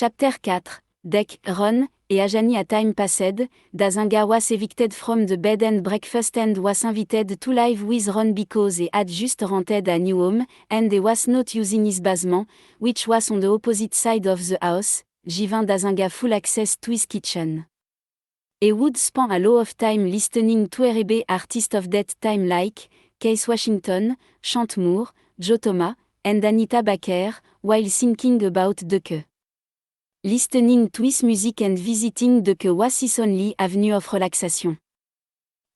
Chapter 4, Deck, Ron, et Ajani a time passed, Dazinga was evicted from the bed and breakfast and was invited to live with Ron because he had just rented a new home, and he was not using his basement, which was on the opposite side of the house, giving Dazinga full access to his kitchen. He would spend a lot of time listening to R&B artists of that time like Keith Washington, Chant Moore, Joe Thomas, and Anita Baker, while thinking about the Ke. Listening to his music and visiting the Ke was his only avenue of relaxation.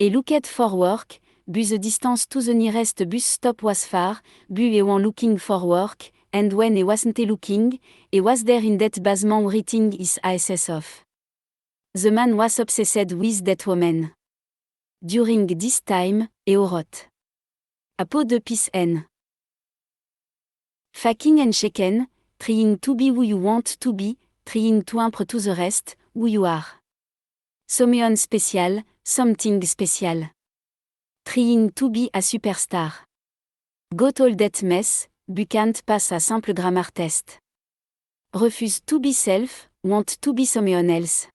He looked for work, but the distance to the nearest bus stop was far, but he was looking for work, and when he wasn't looking, he was there in that basement writing his asses off. The man was obsessed with that woman. During this time, he wrote a peau de pisse N. Faking and shaken, trying to be who you want to be, trying to impre to the rest, who you are. Someone special, something special. Trying to be a superstar. Got all that mess, but can't pass a simple grammar test. Refuse to be self, want to be someone else.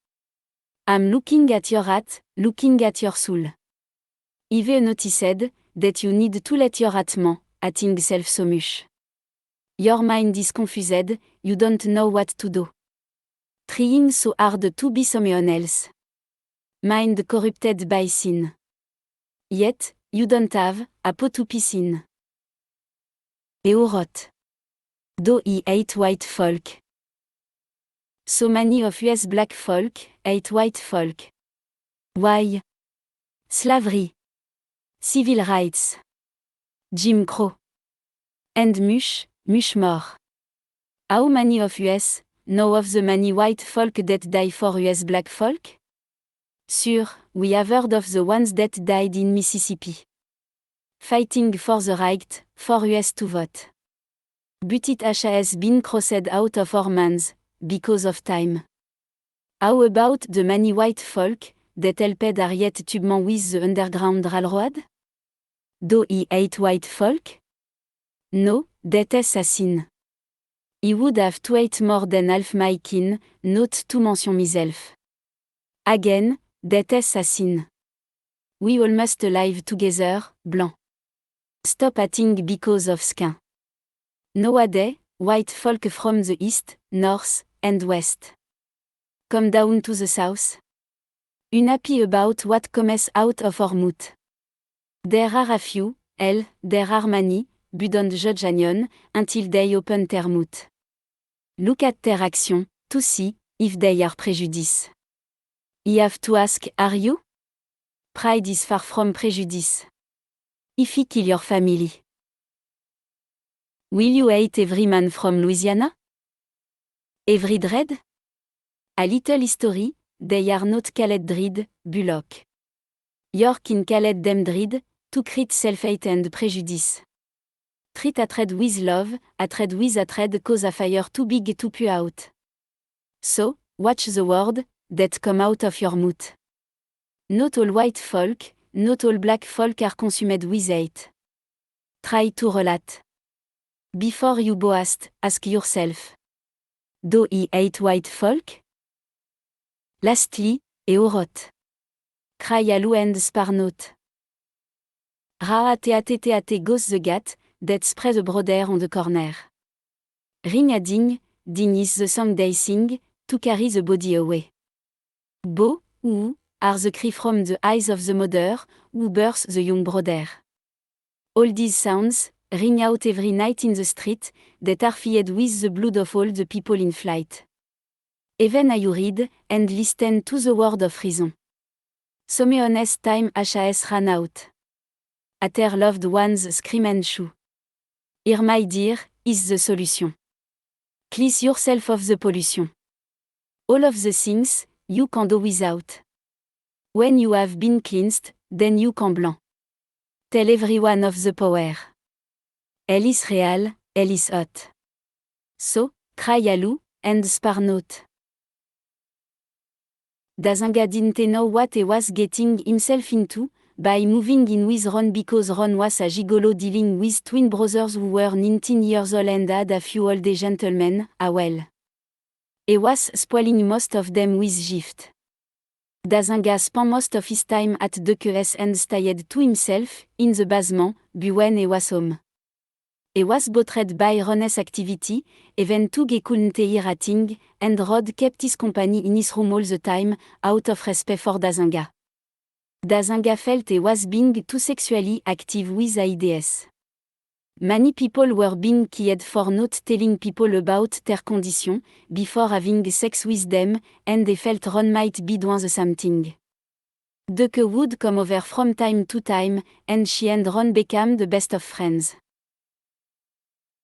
I'm looking at your heart, looking at your soul. I've noticed that you need to let your atman, hating self so much. Your mind is confused, you don't know what to do. Trying so hard to be someone else. Mind corrupted by sin. Yet, you don't have a pot to piss in. Et who wrote? Do I hate white folk? So many of US black folk hate white folk. Why? Slavery. Civil rights. Jim Crow. And much more. How many of US know of the many white folk that die for US black folk? Sure, we have heard of the ones that died in Mississippi. Fighting for the right for US to vote. But it has been crossed out of our minds, because of time. How about the many white folk that helped Harriet Tubman with the Underground Railroad? Do I hate white folk? No, that is a sin. I would have to hate more than half my kin, not to mention myself. Again, that is a sin. We all must live together, blanc. Stop hating because of skin. Nowadays, white folk from the east, north, and west. Come down to the south. Unhappy about what comes out of our mouth. There are a few, there are many, but don't judge anyone, until they open their mouth. Look at their action, to see, if they are prejudice. You have to ask, are you? Pride is far from prejudice. If you kill your family. Will you hate every man from Louisiana? Every dread? A little history, they are not called dread, bullock. Your kin called them dread, to create self-hate and prejudice. Treat hatred with love, hatred with hatred cause a fire too big to put out. So, watch the word that come out of your mouth. Not all white folk, not all black folk are consumed with hate. Try to relate. Before you boast, ask yourself. Do I hate white folk? Lastly, he wrote. Cry alou and spare not. Raateateteate goes the gat, that spread the brother on the corner. Ring a ding, ding is the song they sing, to carry the body away. Bo, ou, are the cry from the eyes of the mother, who births the young brother. All these sounds, ring out every night in the street, that are filled with the blood of all the people in flight. Even you read, and listen to the word of reason. Someone's time has ran out. At their loved ones scream and shoo. Here my dear, is the solution. Cleanse yourself of the pollution. All of the things, you can do without. When you have been cleansed, then you can blanc. Tell everyone of the power. Elle is real, elle is hot. So, cry alou, and spare not. Dazinga didn't know what he was getting himself into, by moving in with Ron because Ron was a gigolo dealing with twin brothers who were 19 years old and had a few older gentlemen, well. He was spoiling most of them with gift. Dazanga spent most of his time at the QS and stayed to himself, in the basement, when he was home. He was bothered by Ron's activity, even though he couldn't hear a thing, and Rod kept his company in his room all the time, out of respect for Dazanga. Dazanga felt he was being too sexually active with AIDS. Many people were being killed for not telling people about their condition, before having sex with them, and they felt Ron might be doing the same thing. Duke would come over from time to time, and she and Ron became the best of friends.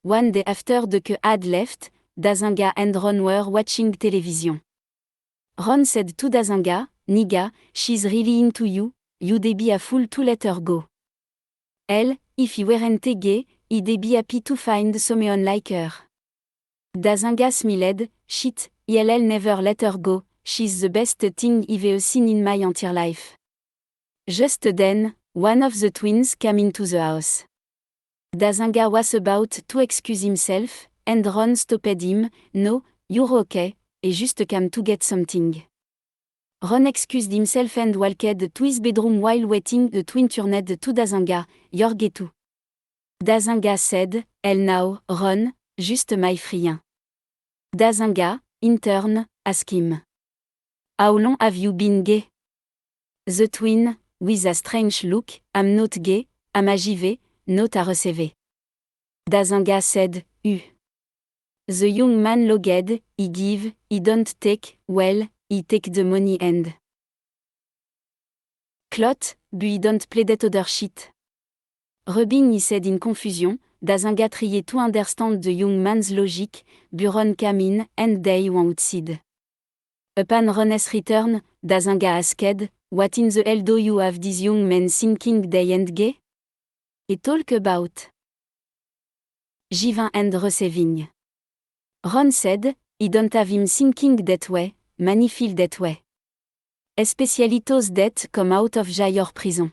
One day after Duke had left, Dazanga and Ron were watching television. Ron said to Dazanga, "Nigga, she's really into you, you'd be a fool to let her go. Hell, if you weren't gay, he'd be happy to find someone like her." Dazanga smiled, "Shit, I'll never let her go, she's the best thing I've seen in my entire life." Just then, one of the twins came into the house. Dazanga was about to excuse himself, and Ron stopped him. "No, you're okay, I just came to get something." Ron excused himself and walked to his bedroom while waiting. The twin turned to Dazanga, "You're gay too." Dazanga said, "Hell now, Ron, just my friend." Dazanga, in turn, asked him, "How long have you been gay?" The twin, with a strange look, "I'm not gay, I'm a JV, not a receive." Dazanga said, The young man logged, "He give, he don't take, well, he take the money and." Clot, but he don't play that other shit. Rubbing he said in confusion. Dazanga tried to understand the young man's logic, but Ron came in, and they went outside. Upon Ron's return, Dazanga asked, "What in the hell do you have these young men thinking they ain't gay?" He talk about giving and receiving. Ron said, "He don't have him thinking that way, many feel that way. Especially those that come out of jail or prison.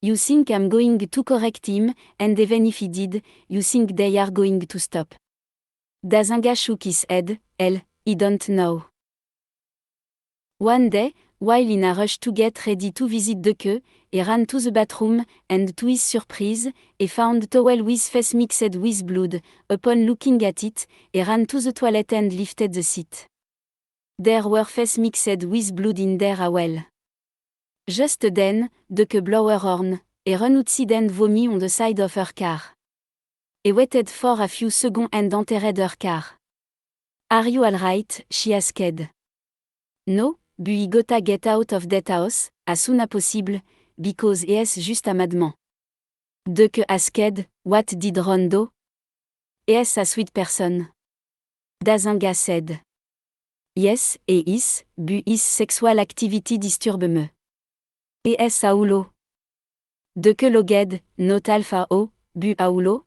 You think I'm going to correct him, and even if he did, you think they are going to stop." Dazanga shook his head, "Hell, he don't know." One day, while in a rush to get ready to visit Duke, he ran to the bathroom, and to his surprise, he found a towel with face mixed with blood. Upon looking at it, he ran to the toilet and lifted the seat. There were face mixed with blood in there as well. Just then, Duke blew her horn, he ran outside and vomit on the side of her car. He waited for a few seconds and entered her car. "Are you alright?" she asked. "No, but he gotta get out of that house, as soon as possible, because he's just a madman." Duke asked, "What did Ron do?" "He's a sweet person." Dazanga said. "Yes, he is, but his sexual activity disturbs me." "He's a hulo." Duke logged, "Not alpha o, but a hulo."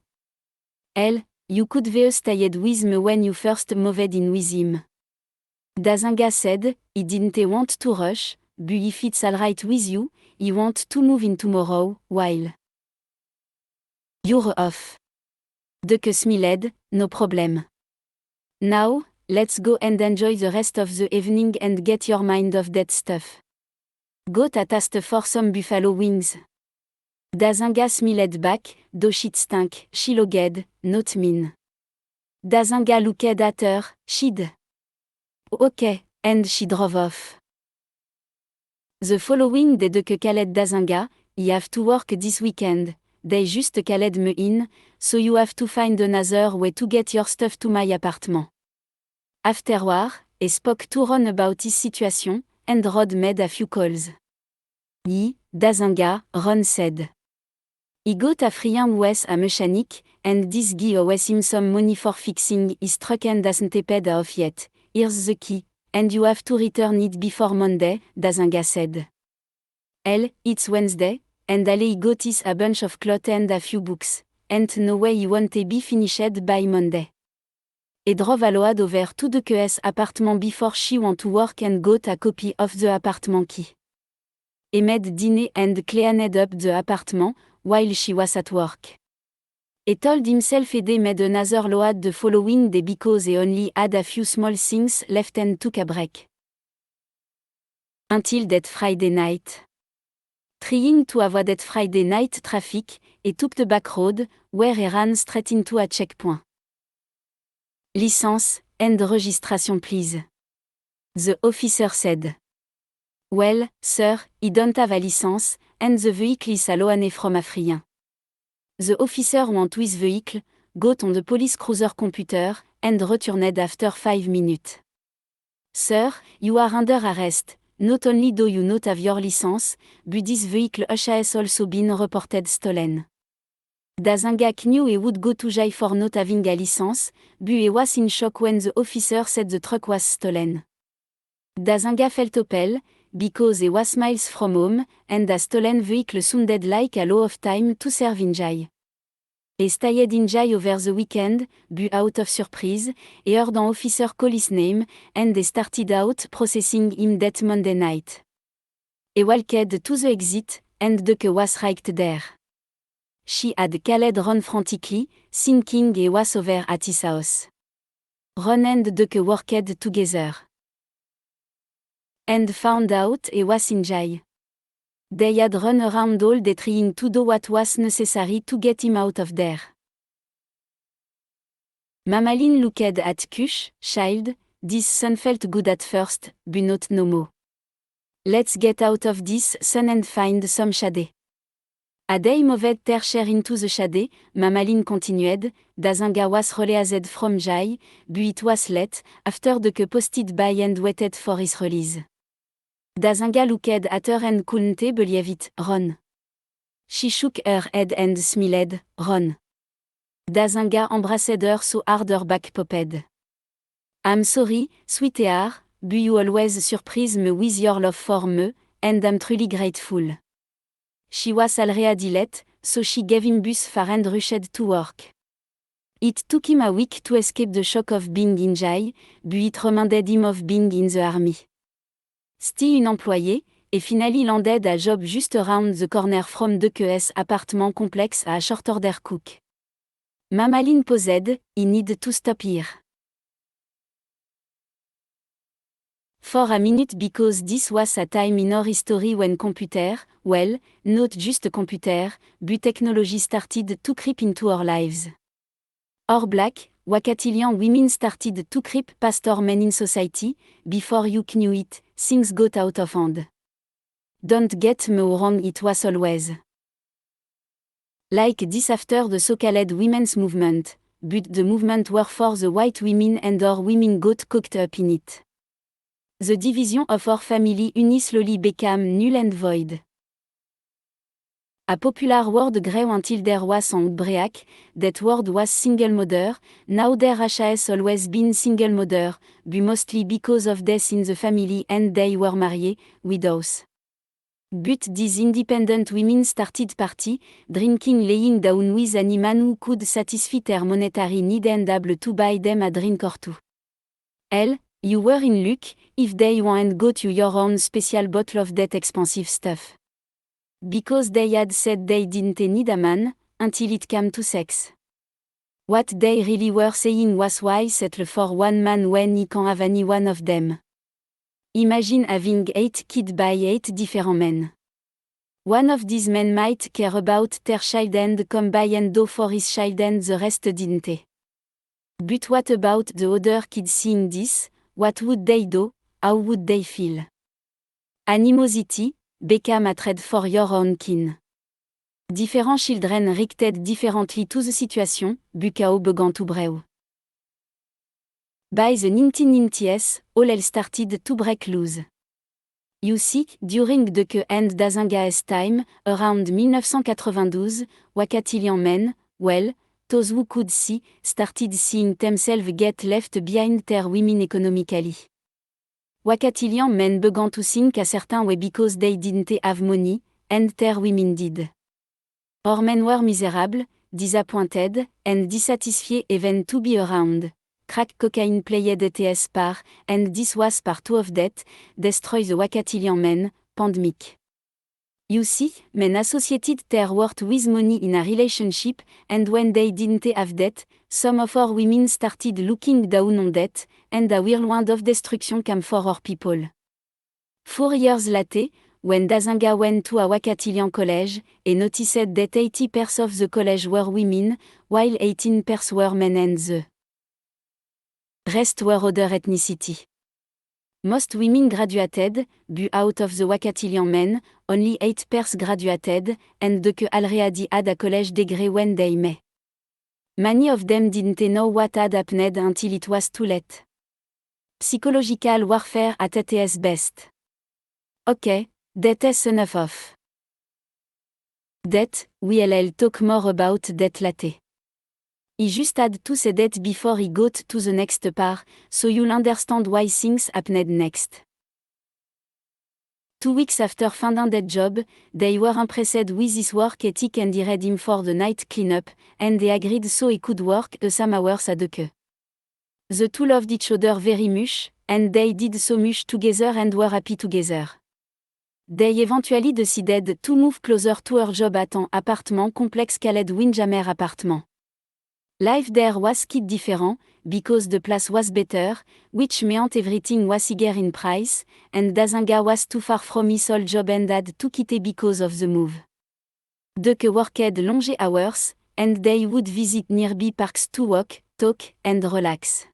"Hell, you could have stayed with me when you first moved in with him." Dazanga said, "He didn't want to rush, but if it's alright with you, he want to move in tomorrow, while you're off." Duke smiled, "No problem. Now, let's go and enjoy the rest of the evening and get your mind off that stuff. Go to taste for some buffalo wings." Dazanga smiled back, "Do shit stink," she logged, "Not mean." Dazanga looked at her, "She'd." "Okay," and she drove off. The following day Duke called Dazanga, "I have to work this weekend, they just called me in, so you have to find another way to get your stuff to my apartment." Afterward, he spoke to Ron about his situation, and Rod made a few calls. Dazanga, Ron said. "He got a friend who's a mechanic, and this guy owes him some money for fixing his truck and hasn't paid off yet. Here's the key, and you have to return it before Monday," Dazanga said. "Hell, it's Wednesday, and he got us a bunch of clothes and a few books, and no way he won't be finished by Monday." He drove Aload over to Duke's apartment before she went to work and got a copy of the apartment key. He made dinner and cleaned up the apartment, while she was at work. He told himself he made another load the following day because he only had a few small things left and took a break. Until that Friday night. Trying to avoid that Friday night traffic, he took the back road, where he ran straight into a checkpoint. License, and registration please. The officer said. Well, sir, he don't have a license, and the vehicle is alone from Afrien. The officer went with vehicle, got on the police cruiser computer, and returned after 5 minutes. Sir, you are under arrest. Not only do you not have your license, but this vehicle has also been reported stolen. Dazanga knew he would go to jail for not having a license, but he was in shock when the officer said the truck was stolen. Dazanga felt appalled, because he was miles from home, and a stolen vehicle sounded like a lot of time to serve in jail. He stayed in jail over the weekend, but out of surprise, he heard an officer call his name, and they started out processing him that Monday night. He walked to the exit, and the car was right there. She had called Ron frantically, thinking he was over at his house. Ron and the car worked together. And found out he was in jail. They had run around all day trying to do what was necessary to get him out of there. Mamaline looked at Kush, child, this sun felt good at first, but not no more. Let's get out of this sun and find some shade. A day moved their chair into the shade, Mamaline continued, Dazanga was released from jail, but it was late, after the que posted by and waited for his release. Dazanga looked at her and couldn't believe it, Ron. She shook her head and smiled, Ron. Dazanga embraced her so hard her back popped. I'm sorry, sweetheart, but you always surprise me with your love for me, and I'm truly grateful. She was already late, so she gave him bus fare and rushed to work. It took him a week to escape the shock of being in jail, but it reminded him of being in the army. Still une employée, et finally landed a job just around the corner from the QS apartment complex à short order cook. Mamaline posed, he need to stop here. For a minute because this was a time in our history when computer, well, not just computer, but technology started to creep into our lives. Our black, Wakatilian women started to creep past our men in society, before you knew it, things got out of hand. Don't get me wrong, it was always like this after the so-called women's movement, but the movement were for the white women and our women got caught up in it. The division of our family unit slowly became null and void. A popular word grew until there was an outbreak, that word was single mother, now there has always been single mother, but mostly because of death in the family and they were married, widows. But these independent women started party, drinking laying down with any man who could satisfy their monetary need and able to buy them a drink or two. Hell, you were in luck, if they went got you your own special bottle of that expensive stuff. Because they had said they didn't need a man, until it came to sex. What they really were saying was why settle for one man when he can't have any one of them. Imagine having 8 kids by 8 different men. One of these men might care about their child and come by and do for his child and the rest didn't. But what about the other kids seeing this? What would they do? How would they feel? Animosity, became a threat for your own kin. Different children reacted differently to the situation, Bukao began to brew. By the 1990s, all hell started to break loose. You see, during the que and Dazinga's time, around 1992, Wakatilian men, well, those who could see, started seeing themselves get left behind their women economically. Wakatilian men began to think a certain way because they didn't have money, and their women did. Our men were miserable, disappointed, and dissatisfied even to be around. Crack cocaine played ETS par, and this was part of that, destroy the Wakatilian men, pandemic. You see, men associated their worth with money in a relationship, and when they didn't have debt, some of our women started looking down on debt, and a whirlwind of destruction came for our people. 4 years later, when Dazinga went to a Wakatilian college, he noticed that 80% of the college were women, while 18% were men and the rest were other ethnicity. Most women graduated, but out of the Wakatilian men, only 8% graduated, and que already had a college degree when they met. Many of them didn't know what had happened until it was too late. Psychological warfare at its best. Okay, that's enough of that, we'll talk more about that later. He just had to say that before he got to the next part, so you'll understand why things happened next. 2 weeks after finding that job, they were impressed with his work ethic and hired him for the night cleanup, and they agreed so he could work some hours a day. The two loved each other very much, and they did so much together and were happy together. They eventually decided to move closer to her job at an apartment complex called Windjammer Apartment. Life there was quite different, because the place was better, which meant everything was higher in price, and Dazinga was too far from his old job and had to quit it because of the move. They worked long hours, and they would visit nearby parks to walk, talk, and relax.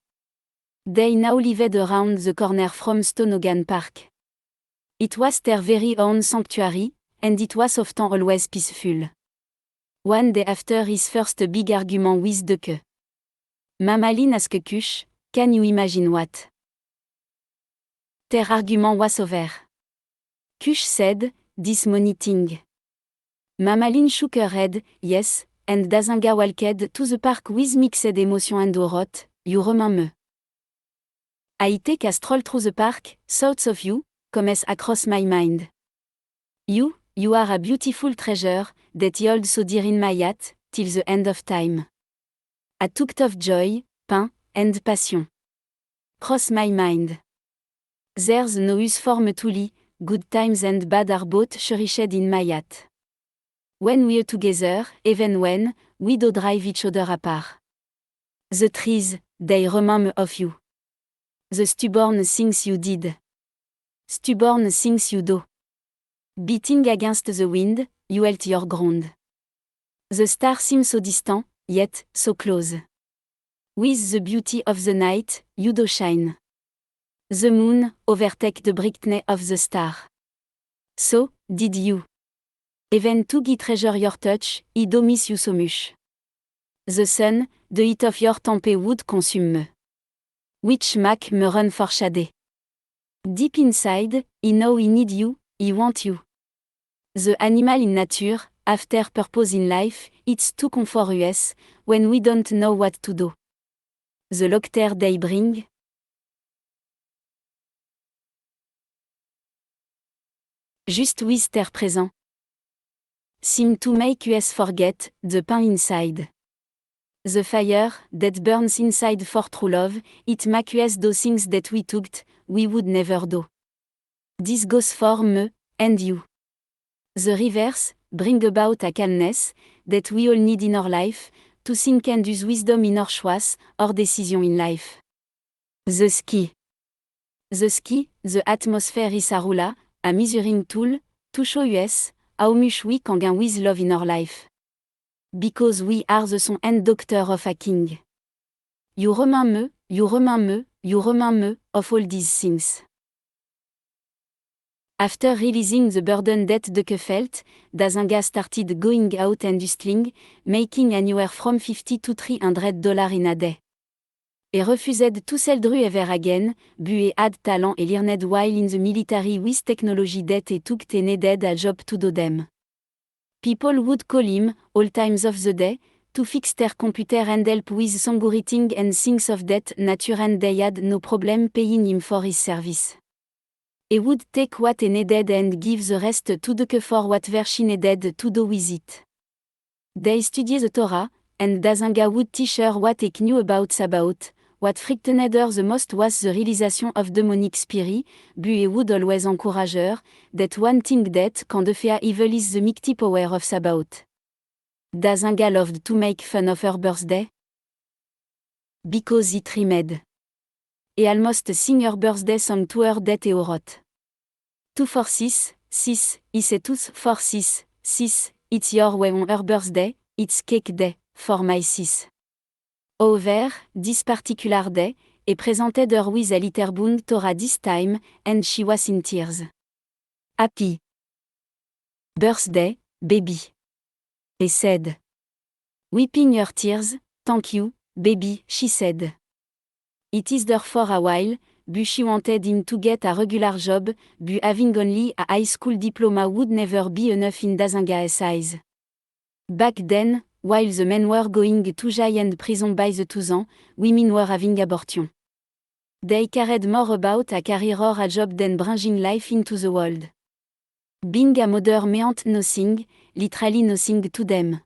They now lived around the corner from Stonogan Park. It was their very own sanctuary, and it was often always peaceful. One day after his first big argument with Duke, Mamalin asked Kush, "Can you imagine what?" Their argument was over. Kush said, "This money thing." Mamalin shook her head, "Yes," and Dazinga walked to the park with mixed emotion and wrote, "You remember? I take a stroll through the park, thoughts of you, comes across my mind. You are a beautiful treasure, that I hold so dear in my heart, till the end of time. A touch of joy, pain, and passion cross my mind. There's no use for me to lie, good times and bad are both cherished in my heart. When we're together, even when we do drive each other apart. The trees, they remind me of you. The stubborn things you did. Stubborn things you do. Beating against the wind, you held your ground. The stars seem so distant, yet so close. With the beauty of the night, you do shine. The moon overtake the brightness of the star. So, did you. Even to get treasure your touch, I do miss you so much. The sun, the heat of your tempe would consume me. Which make me run for shade. Deep inside, I know I need you, I want you. The animal in nature, after purpose in life, it's too comfort us, when we don't know what to do. The laughter they bring. Just with their present. Seem to make us forget the pain inside. The fire that burns inside for true love, it makes us do things that we would never do. This goes for me, and you. The rivers bring about a calmness that we all need in our life, to think and use wisdom in our choice, or decision in life. The ski. The atmosphere is a ruler, a measuring tool, to show us how much we can gain with love in our life. Because we are the son and doctor of a king. You remind me of all these things. After releasing the burden that Duke felt, Dazinga started going out and hustling, making anywhere from $50 to $300 in a day. He refused to sell Drew ever again, but he had talent and learned while in the military with technology that he took and needed a job to do them. People would call him, all times of the day, to fix their computer and help with songwriting and things of that nature, and they had no problem paying him for his service. He would take what he needed and give the rest to Duke for whatever she needed to do with it. They studied the Torah, and Dazinga would teach her what he knew about Sabbath, what frightener the most was the realization of demonic spirit, bu et would always encourager, that one thing that can defeat evil is the mighty power of Sabaoth. Dazinga loved to make fun of her birthday? Because it rhymed. Et almost sing her birthday song to her death et Oroth. 2 for 6, 6, is et 2 for 6, 6, it's your way on her birthday, it's cake day, for my sis. However, this particular day, est presented her with a little boon Torah this time, and she was in tears. Happy birthday, baby. He said. Weeping her tears, thank you, baby, she said. It is there for a while, but she wanted him to get a regular job, but having only a high school diploma would never be enough in Dazinga's eyes. Back then, while the men were going to jail and prison by the 2 ans, women were having abortion. They cared more about a career or a job than bringing life into the world. Being a mother meant nothing, literally nothing to them.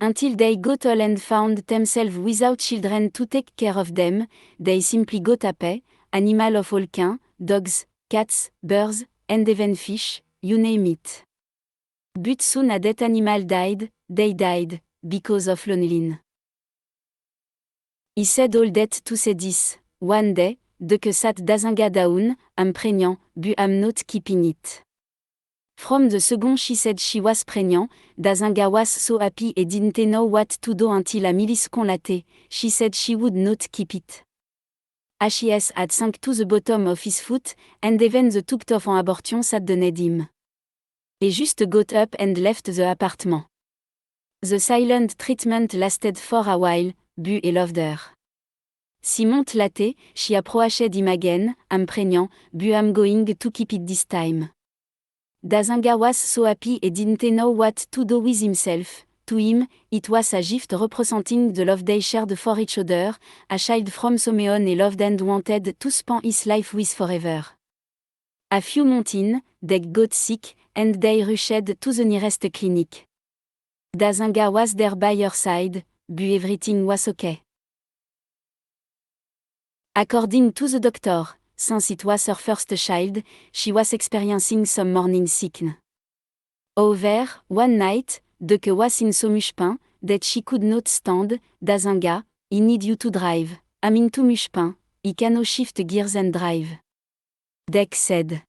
Until they got old and found themselves without children to take care of them, they simply got a pet, animal of all kinds, dogs, cats, birds, and even fish, you name it. But soon a dead animal died, they died, because of loneliness. He said all that to say this, one day, de que sat Dazinga down, I'm pregnant, but I'm not keeping it. From the second she said she was pregnant, Dazinga was so happy and didn't know what to do until a millisecond later, she said she would not keep it. H.I.S. had sunk to the bottom of his foot, and even the tucked off en abortion saddened him. He just got up and left the apartment. The silent treatment lasted for a while, but he loved her. 6 months later, she approached him again, I'm pregnant, but I'm going to keep it this time. Dazinga was so happy he didn't know what to do with himself. To him, it was a gift representing the love they shared for each other, a child from Someon he loved and wanted to spend his life with forever. A few months in, they got sick, and they rushed to the nearest clinic. Dazinga was there by her side, but everything was okay. According to the doctor, since it was her first child, she was experiencing some morning sickness. However, one night, de que was in so much pain, that she could not stand, Dazinga, I need you to drive, I'm in too much pain, I cannot shift gears and drive. Deck said.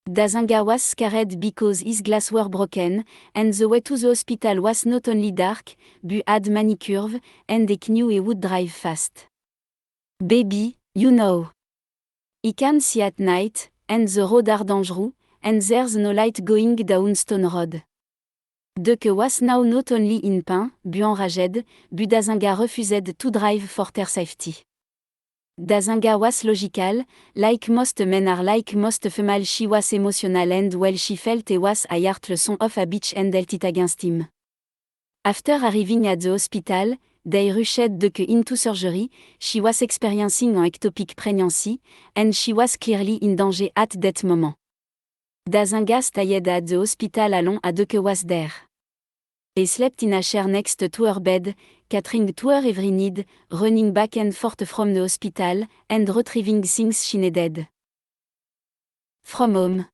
Dazinga was scared because his glass were broken, and the way to the hospital was not only dark, but had many curves, and they knew he would drive fast. Baby, you know. He can see at night, and the road are dangerous, and there's no light going down Stone Road. De que was now not only in pain, but enraged, but Dazinga refused to drive for their safety. Dazinga was logical, like most men are like most female she was emotional and well she felt it was a hard lesson of a bitch and held it against him. After arriving at the hospital, they rushed de que into surgery, she was experiencing an ectopic pregnancy, and she was clearly in danger at that moment. Dazinga stayed at the hospital alone a de que was there. He slept in a chair next to her bed, catering to her every need, running back and forth from the hospital, and retrieving things she needed. From home.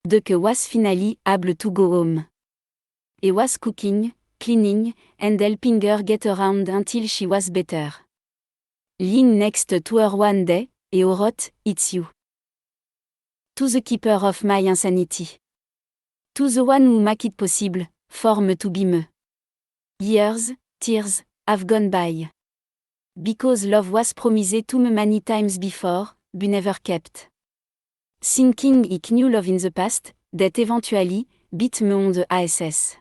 De que was finally able to go home. He was cooking, cleaning, and helping her get around until she was better. Lying next to her one day, he wrote, "It's you. To the keeper of my insanity. To the one who make it possible, for me to be me. Years, tears, have gone by. Because love was promised to me many times before, but never kept. Thinking he knew love in the past, that eventually, beat me on the ASS.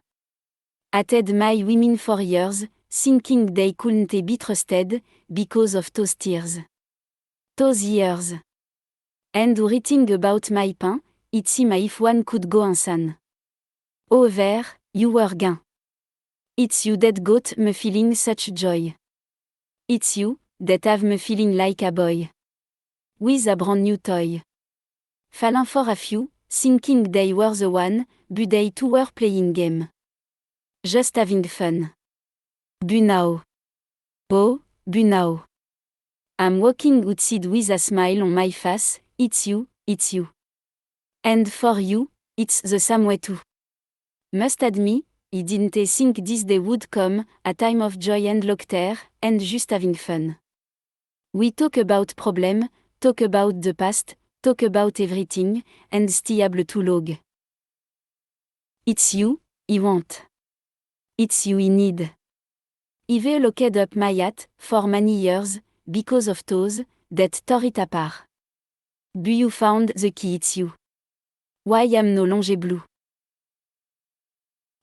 Hated my women for years, thinking they couldn't be trusted, because of those tears. Those years. And writing about my pain, it seemed if one could go insane. However, you were gone. It's you that got me feeling such joy. It's you that have me feeling like a boy. With a brand new toy. Falling for a few, thinking they were the one, but they too were playing game. Just having fun. But now. Oh, bu now. I'm walking outside with a smile on my face, it's you, it's you. And for you, it's the same way too. Must admit, I didn't think this day would come, a time of joy and laughter, and just having fun. We talk about problem, talk about the past, talk about everything, and stiable to log. It's you, I want. It's you I need. I've locked up my hat, for many years, because of those, that tore it apart. But you found the key, it's you. Why am no longer blue?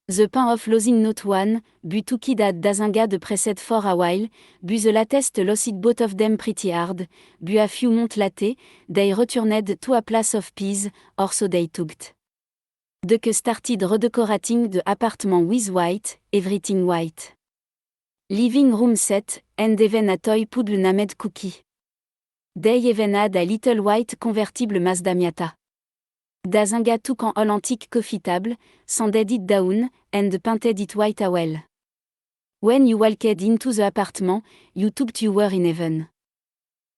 The pain of losing not one, but two kid at Dazinga de preset for a while, but the latest lost both of them pretty hard, but a few months later, they returned to a place of peace, or so they took. Duke started redecorating the apartment with white, everything white. Living room set, and even a toy poodle named Cookie. They even had a little white convertible Mazda Miata. Dazinga took an all antique coffee table, sanded it down, and painted it white as well. When you walked into the apartment, you thought you were in heaven.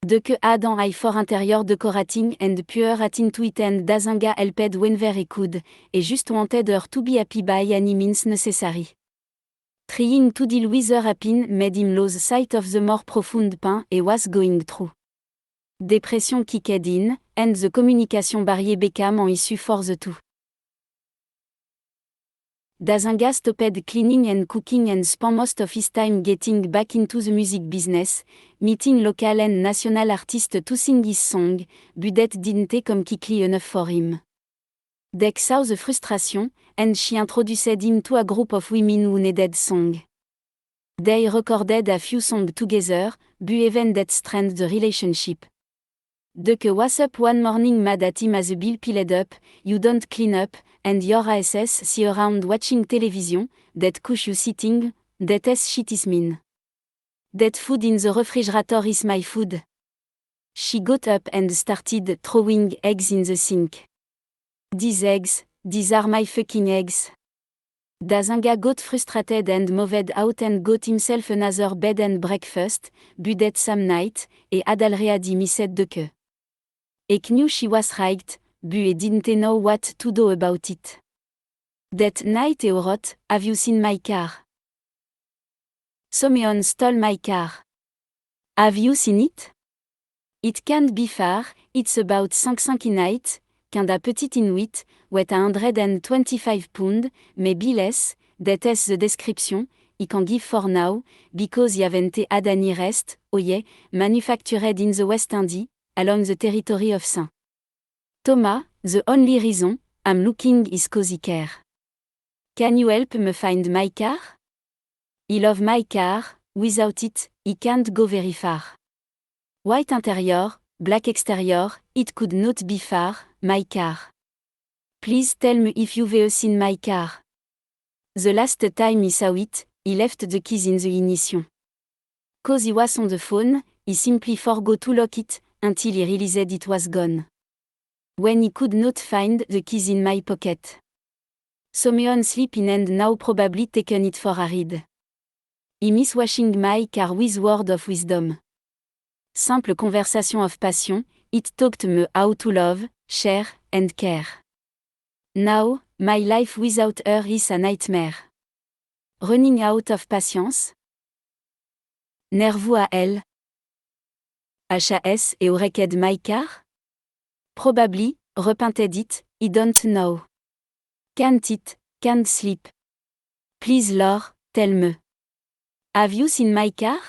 Duke had an eye for interior decorating and pure at into it, and Dazinga helped whenever he could, and just wanted her to be happy by any means necessary. Trying to deal with her pain made him lose sight of the more profound pain he was going through. Depression kicked in, and the communication barrier became an issue for the two. Dazinga stopped cleaning and cooking and spent most of his time getting back into the music business, meeting local and national artists to sing his song, but that didn't come quickly enough for him. Dec saw the frustration, and she introduced him to a group of women who needed song. They recorded a few songs together, but even that strained the relationship. Duke was up one morning mad at him as the bill piled up, you don't clean up, and your ass see around watching television, that couch you sitting, that ass shit is mean. That food in the refrigerator is my food. She got up and started throwing eggs in the sink. These eggs, these are my fucking eggs. Dazinga got frustrated and moved out and got himself another bed and breakfast, but that same night, he had already missed Duke. He knew she was right, but he didn't know what to do about it. That night he wrote, "Have you seen my car? Someone stole my car. Have you seen it? It can't be far, it's about 5 night, kinda petit inuit, weight 125 pounds, maybe less, that is the description, I can give for now, because I haven't had any rest, oh yeah, manufactured in the West Indies, along the territory of St. Thomas, the only reason I'm looking is cozy care. Can you help me find my car? I love my car, without it, I can't go very far. White interior, black exterior, it could not be far, my car. Please tell me if you've seen my car. The last time I saw it, I left the keys in the ignition. Cause he was on the phone, he simply forgot to lock it, until he realized it was gone. When he could not find the keys in my pocket. Someone sleep in and now probably taken it for a ride. I miss washing my car with word of wisdom. Simple conversation of passion, it taught me how to love, share, and care. Now, my life without her is a nightmare. Running out of patience? Nerveux à elle? HAS et wrecked my car? Probably, repented it, I don't know. Can't it, can't sleep. Please Lord, tell me. Have you seen my car?